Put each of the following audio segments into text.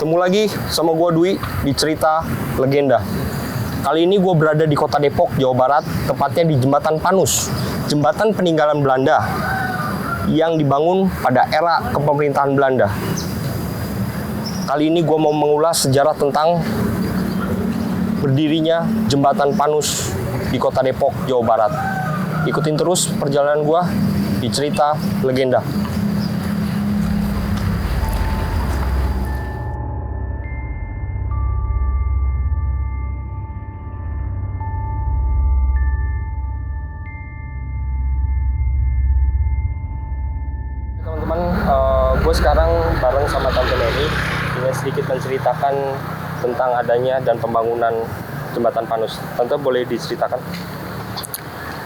Ketemu lagi sama gue Dwi di Cerita Legenda. Kali ini gue berada di kota Depok, Jawa Barat, tepatnya di Jembatan Panus, jembatan peninggalan Belanda yang dibangun pada era kepemerintahan Belanda. Kali ini gue mau mengulas sejarah tentang berdirinya Jembatan Panus di kota Depok, Jawa Barat. Ikutin terus perjalanan gue di Cerita Legenda. Teman-teman, gue sekarang bareng sama Tante Mary ingin sedikit menceritakan tentang adanya dan pembangunan Jembatan Panus. Tante, boleh diceritakan?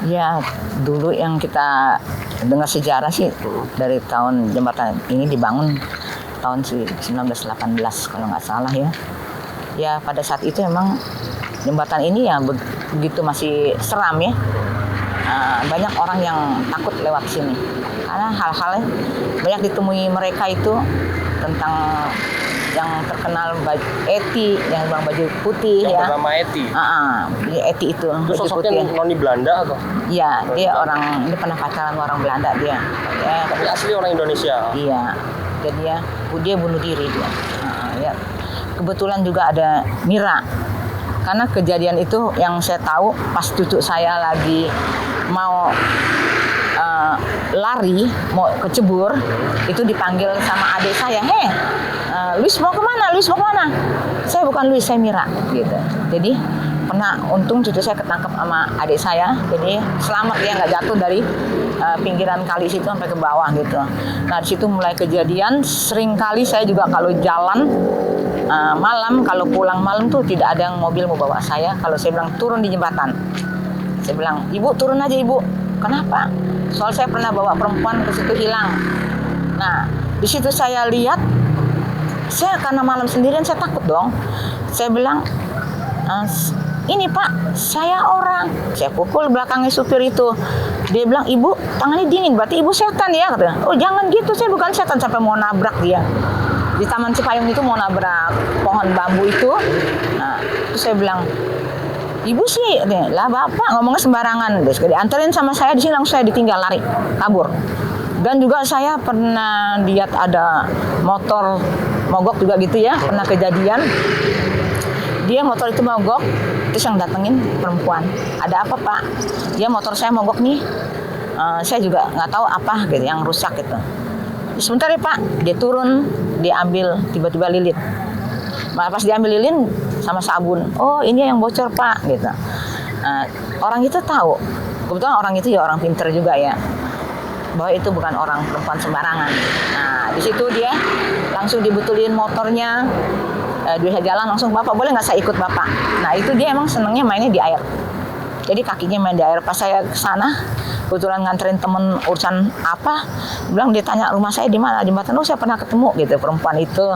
Ya, dulu yang kita dengar sejarah sih dari tahun jembatan ini dibangun tahun 1918 kalau nggak salah ya. Ya pada saat itu emang jembatan ini ya begitu masih seram ya. Banyak orang yang takut lewat sini karena hal-hal banyak ditemui mereka itu tentang yang terkenal Eti yang baju putih yang ya. Bernama Eti. Eti itu. Itu sosoknya noni Belanda atau? Iya, dia orang ini pernah pacaran orang Belanda dia. Tapi asli orang Indonesia. Iya. Jadi dia bunuh diri dia. Ya. Kebetulan juga ada Mira. Karena kejadian itu yang saya tahu pas cucu saya lagi mau lari, mau kecebur, itu dipanggil sama adik saya, Luis mau kemana? Luis mau kemana? Saya bukan Luis, saya Mira, gitu. Jadi pernah untung cucu saya ketangkep sama adik saya, jadi selamat dia nggak jatuh dari pinggiran kali situ sampai ke bawah gitu. Nah di situ mulai kejadian. Sering kali saya juga kalau jalan malam, kalau pulang malam tuh tidak ada yang mobil mau bawa saya. Kalau saya bilang turun di jembatan, saya bilang ibu turun aja ibu. Kenapa? Soal saya pernah bawa perempuan ke situ hilang. Nah di situ saya lihat. Saya karena malam sendirian saya takut dong. Saya bilang, ini Pak, saya orang. Saya pukul belakangnya supir itu. Dia bilang, ibu tangannya dingin, berarti ibu setan ya. Katanya, oh jangan gitu, saya bukan setan. Sampai mau nabrak dia. Di Taman Cipayung itu mau nabrak pohon bambu itu. Nah, terus saya bilang, ibu sih, lah bapak ngomongnya sembarangan. Terus dianterin sama saya di sini langsung saya ditinggal lari, kabur. Dan juga saya pernah lihat ada motor mogok juga gitu ya, pernah kejadian dia motor itu mogok, terus yang datengin perempuan, ada apa Pak? Ya motor saya mogok nih, saya juga nggak tahu apa gitu yang rusak gitu. Sebentar ya Pak, dia turun, dia ambil tiba-tiba lilin. Pas dia ambil lilin sama sabun, oh ini yang bocor Pak gitu. Orang itu tahu, kebetulan orang itu ya orang pinter juga ya, bahwa itu bukan orang perempuan sembarangan. Nah, di situ dia langsung dibetulin motornya, dia jalan langsung, Bapak boleh nggak saya ikut Bapak? Nah, itu dia emang senangnya mainnya di air. Jadi kakinya main di air. Pas saya ke sana, kebetulan nganterin temen urusan apa, bilang dia tanya rumah saya di mana, jembatan. Oh, saya pernah ketemu gitu perempuan itu.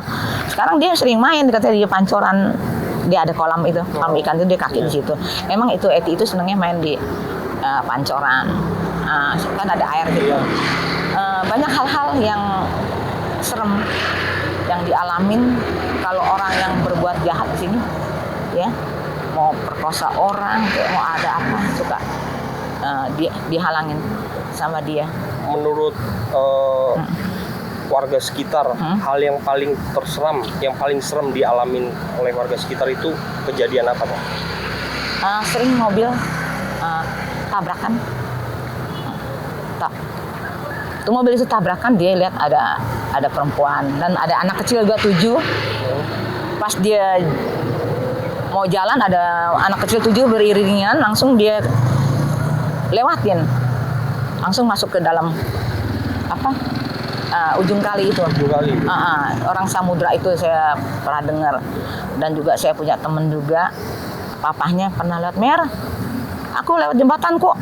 Sekarang dia sering main, katanya dia pancoran, dia ada kolam itu, kolam ikan itu dia kaki di situ. Emang itu Eti itu senangnya main di pancoran. Kan ada air gitu. Banyak hal-hal yang serem yang dialamin kalau orang yang berbuat jahat di sini, ya mau perkosa orang, kayak mau ada apa suka dihalangin sama dia. Menurut warga sekitar, hal yang paling terseram, yang paling serem dialamin oleh warga sekitar itu kejadian apa Pak? Sering mobil tabrakan. Itu mobil itu tabrakan, dia lihat ada perempuan dan ada anak kecil juga 7. Pas dia mau jalan ada anak kecil 7 beriringan, langsung dia lewatin, langsung masuk ke dalam ujung kali itu. Orang Samudra itu saya pernah dengar, dan juga saya punya temen juga, papahnya pernah lewat, Mer, aku lewat jembatan kok.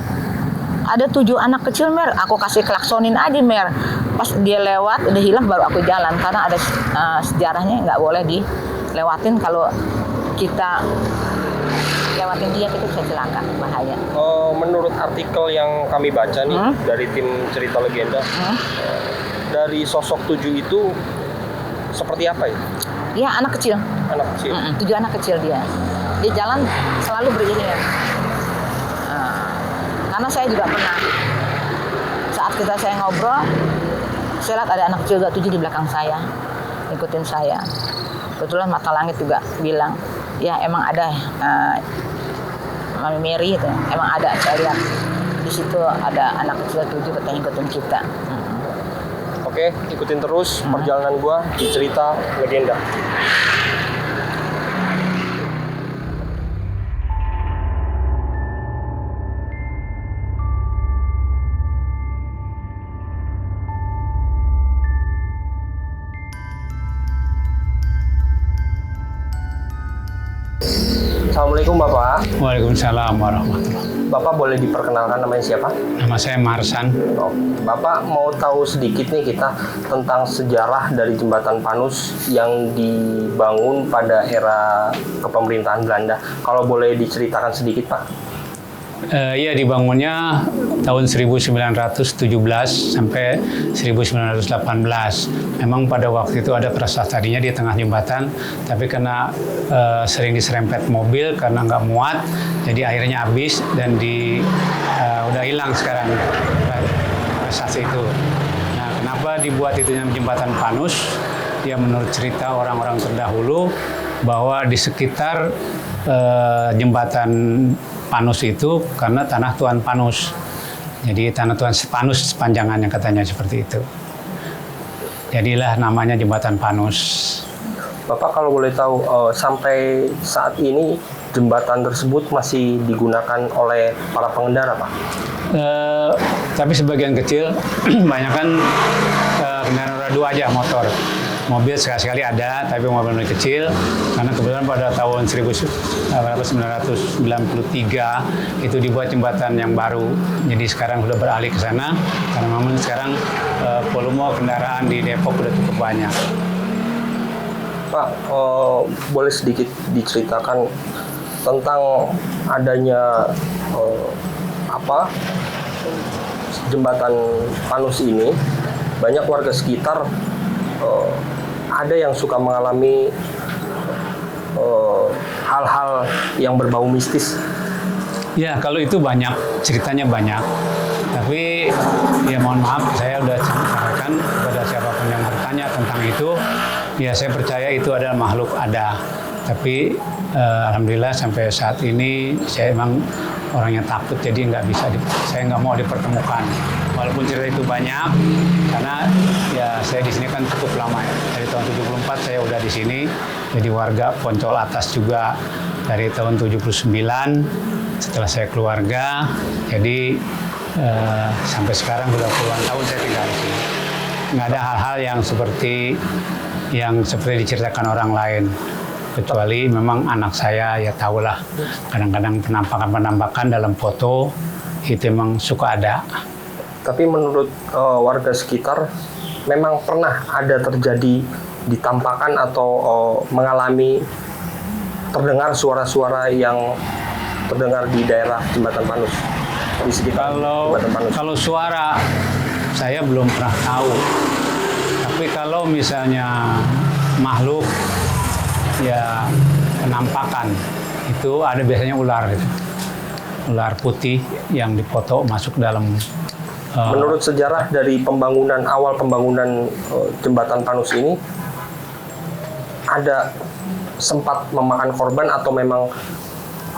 Ada 7 anak kecil Mer, aku kasih klaksonin aja Mer. Pas dia lewat udah hilang baru aku jalan, karena ada sejarahnya nggak boleh dilewatin. Kalau kita lewatin dia kita bisa celaka, bahaya. Menurut artikel yang kami baca nih dari tim Cerita Legenda, dari sosok 7 itu seperti apa ya? Dia anak kecil. Anak kecil. 7 anak kecil dia. Dia jalan selalu beriringan. Karena saya juga pernah saat saya ngobrol, saya lihat ada anak kecil juga 7 di belakang saya, ikutin saya. Kebetulan Mata Langit juga bilang, ya emang ada Mami Mary itu, emang ada, saya lihat di situ ada anak kecil 7 katanya ikutin kita. Oke, ikutin terus perjalanan gua di cerita legenda. Assalamualaikum Bapak. Waalaikumsalam warahmatullahi. Bapak boleh diperkenalkan namanya siapa? Nama saya Marsan. Oh, Bapak mau tahu sedikit nih kita tentang sejarah dari Jembatan Panus yang dibangun pada era kepemerintahan Belanda. Kalau boleh diceritakan sedikit Pak. Iya, dibangunnya tahun 1917 sampai 1918. Memang pada waktu itu ada tadinya di tengah jembatan, tapi karena sering diserempet mobil karena nggak muat, jadi akhirnya habis dan udah hilang sekarang prestasi itu. Nah, kenapa dibuat itu jembatan Panus? Ya menurut cerita orang-orang terdahulu bahwa di sekitar jembatan Panus itu karena tanah Tuan Panus. Jadi tanah Tuan Panus sepanjangannya katanya seperti itu. Jadilah namanya Jembatan Panus. Bapak kalau boleh tahu sampai saat ini jembatan tersebut masih digunakan oleh para pengendara Pak? Tapi sebagian kecil, banyak kan kendaraan roda 2 aja, motor. Mobil sekali-sekali ada, tapi mobil kecil. Karena kebetulan pada tahun 1993 itu dibuat jembatan yang baru. Jadi sekarang sudah beralih ke sana. Karena memang sekarang volume kendaraan di Depok sudah cukup banyak. Pak, boleh sedikit diceritakan tentang adanya jembatan Panus ini? Banyak warga sekitar ada yang suka mengalami hal-hal yang berbau mistis. Ya, kalau itu banyak, ceritanya banyak. Tapi ya mohon maaf, saya sudah sampaikan kepada siapapun yang bertanya tentang itu. Ya saya percaya itu adalah makhluk ada. Tapi alhamdulillah sampai saat ini saya emang orangnya takut, jadi saya nggak mau dipertemukan. Walaupun cerita itu banyak, karena ya saya di sini kan cukup lama ya. Dari tahun 74 saya udah di sini, jadi warga Poncol Atas juga dari tahun 79. Setelah saya keluarga, jadi sampai sekarang sudah puluhan tahun saya tinggal di sini. Nggak ada hal-hal yang seperti diceritakan orang lain. Kecuali memang anak saya ya tahulah, kadang-kadang penampakan dalam foto itu memang suka ada. Tapi menurut warga sekitar, memang pernah ada terjadi ditampakkan atau mengalami terdengar suara-suara yang terdengar di daerah Jembatan Panus, di sekitar Jembatan Panus. Kalau suara saya belum pernah tahu. Tapi kalau misalnya makhluk ya penampakan itu ada biasanya ular gitu. Ular putih yang dipoto masuk dalam. Menurut sejarah dari awal pembangunan Jembatan Panus ini, ada sempat memakan korban atau memang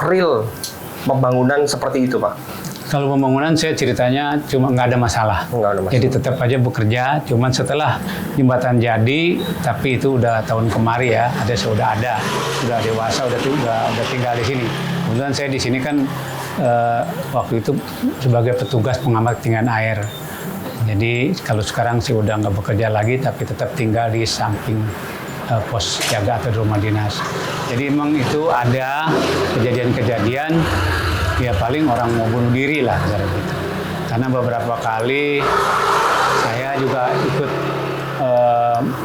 real pembangunan seperti itu Pak? Kalau pembangunan saya ceritanya cuma nggak ada masalah. Jadi tetap aja bekerja. Cuman setelah jembatan jadi, tapi itu udah tahun kemarin ya, sudah dewasa, udah tinggal di sini. Kemudian saya di sini kan waktu itu sebagai petugas pengamat ketinggian air. Jadi kalau sekarang sih udah nggak bekerja lagi, tapi tetap tinggal di samping pos jaga atau di rumah dinas. Jadi memang itu ada kejadian-kejadian ya paling orang mau bunuh diri lah gitu. Karena beberapa kali saya juga ikut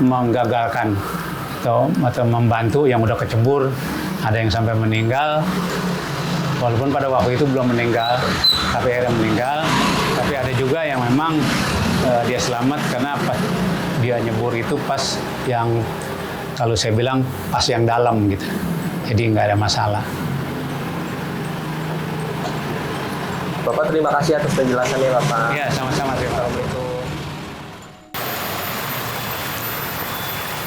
menggagalkan atau membantu yang udah kecebur, ada yang sampai meninggal. Walaupun pada waktu itu belum meninggal, tapi akhirnya meninggal. Tapi ada juga yang memang dia selamat karena dia nyebur itu pas yang, kalau saya bilang pas yang dalam gitu. Jadi nggak ada masalah. Bapak terima kasih atas penjelasannya Bapak. Ya, sama-sama. Assalamualaikum.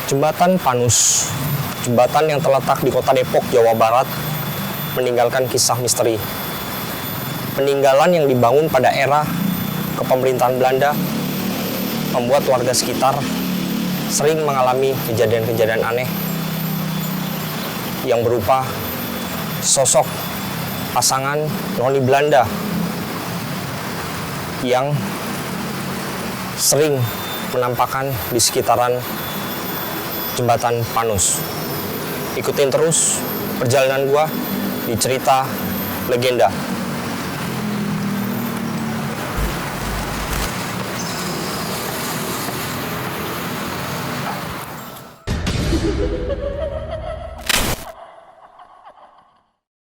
Jembatan Panus, jembatan yang terletak di kota Depok, Jawa Barat, meninggalkan kisah misteri. Peninggalan yang dibangun pada era kepemerintahan Belanda membuat warga sekitar sering mengalami kejadian-kejadian aneh yang berupa sosok pasangan noni Belanda yang sering menampakkan di sekitaran jembatan Panus. Ikutin terus perjalanan gua di cerita legenda.